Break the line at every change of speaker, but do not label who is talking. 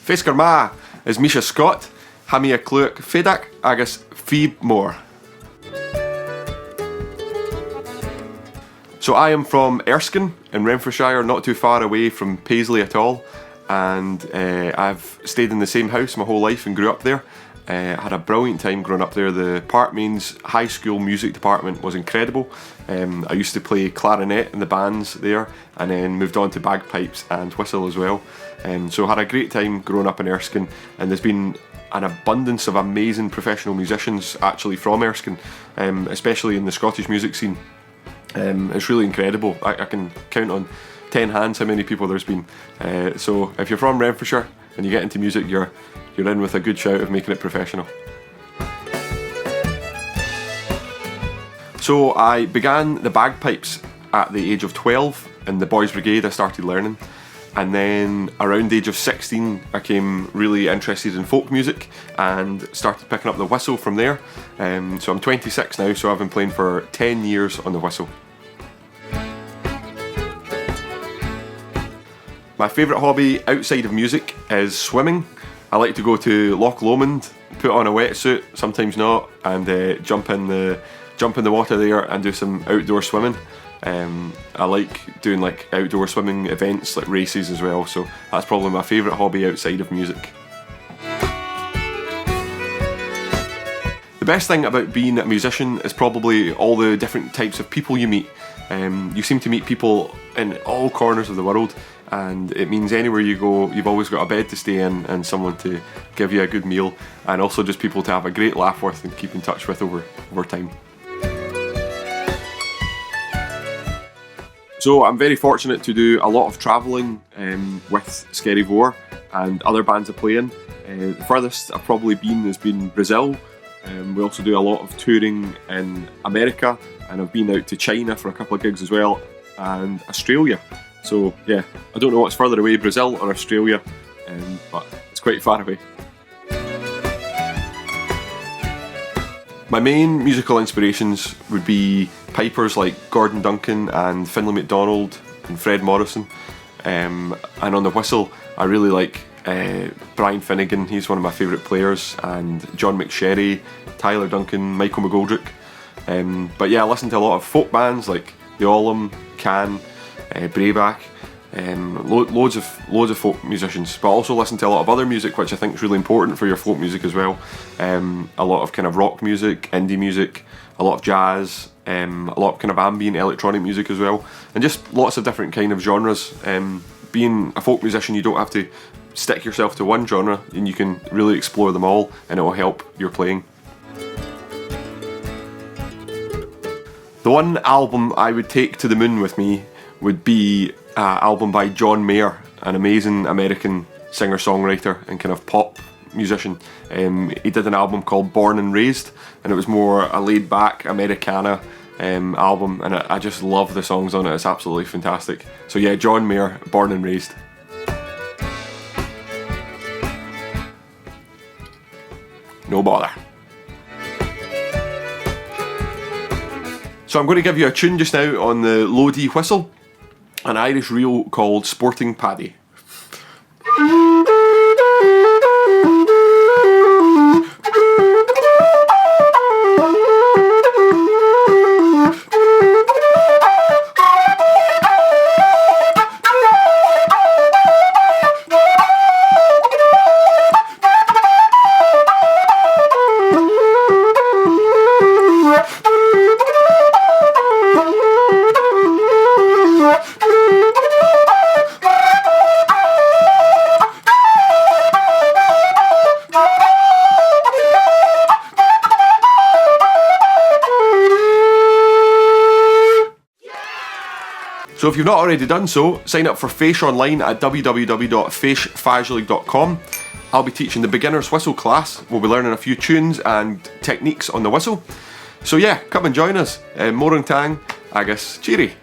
Fèis ma is Misha Scott, ha mi a clúach féideach agus fíb mór. So I am from Erskine in Renfrewshire, not too far away from Paisley at all, and I've stayed in the same house my whole life and grew up there. Had a brilliant time growing up there. The Parkmeans High School music department was incredible. I used to play clarinet in the bands there, and then moved on to bagpipes and whistle as well. So had a great time growing up in Erskine, and there's been an abundance of amazing professional musicians actually from Erskine, especially in the Scottish music scene. It's really incredible. I can count on 10 hands how many people there's been. So if you're from Renfrewshire and you get into music, you're in with a good shout of making it professional. So I began the bagpipes at the age of 12 in the Boys Brigade. I started learning, and then around the age of 16 I became really interested in folk music and started picking up the whistle from there. So I'm 26 now, so I've been playing for 10 years on the whistle. My favourite hobby outside of music is swimming. I like to go to Loch Lomond, put on a wetsuit, sometimes not, and jump in the water there and do some outdoor swimming. I like doing like outdoor swimming events, like races as well, so that's probably my favourite hobby outside of music. The best thing about being a musician is probably all the different types of people you meet. You seem to meet people in all corners of the world, and it means anywhere you go you've always got a bed to stay in and someone to give you a good meal, and also just people to have a great laugh with and keep in touch with over time. So I'm very fortunate to do a lot of travelling with Scary Vor and other bands I play in. The furthest I've probably been has been Brazil. We also do a lot of touring in America, and I've been out to China for a couple of gigs as well, and Australia. So yeah, I don't know what's further away, Brazil or Australia, but it's quite far away. My main musical inspirations would be pipers like Gordon Duncan and Finlay MacDonald and Fred Morrison, and on the whistle I really like Brian Finnegan, he's one of my favourite players, and John McSherry, Tyler Duncan, Michael McGoldrick. But yeah, I listen to a lot of folk bands like the eòlas, Can, Brayback, loads of folk musicians, but I also listen to a lot of other music which I think is really important for your folk music as well. A lot of kind of rock music, indie music, a lot of jazz, a lot of kind of ambient electronic music as well, and just lots of different kind of genres. Being a folk musician, you don't have to stick yourself to one genre, and you can really explore them all, and it will help your playing. The one album I would take to the moon with me would be an album by John Mayer, an amazing American singer-songwriter and kind of pop musician. He did an album called Born and Raised, and it was more a laid-back Americana album, and I just love the songs on it. It's absolutely fantastic. So yeah, John Mayer, Born and Raised. No bother. So I'm going to give you a tune just now on the Lodi whistle, an Irish reel called Sporting Paddy. So if you've not already done so, sign up for Fèis Online at www.feisfajlig.com. I'll be teaching the beginner's whistle class. We'll be learning a few tunes and techniques on the whistle. So yeah, come and join us. Morang tang, agus cheery.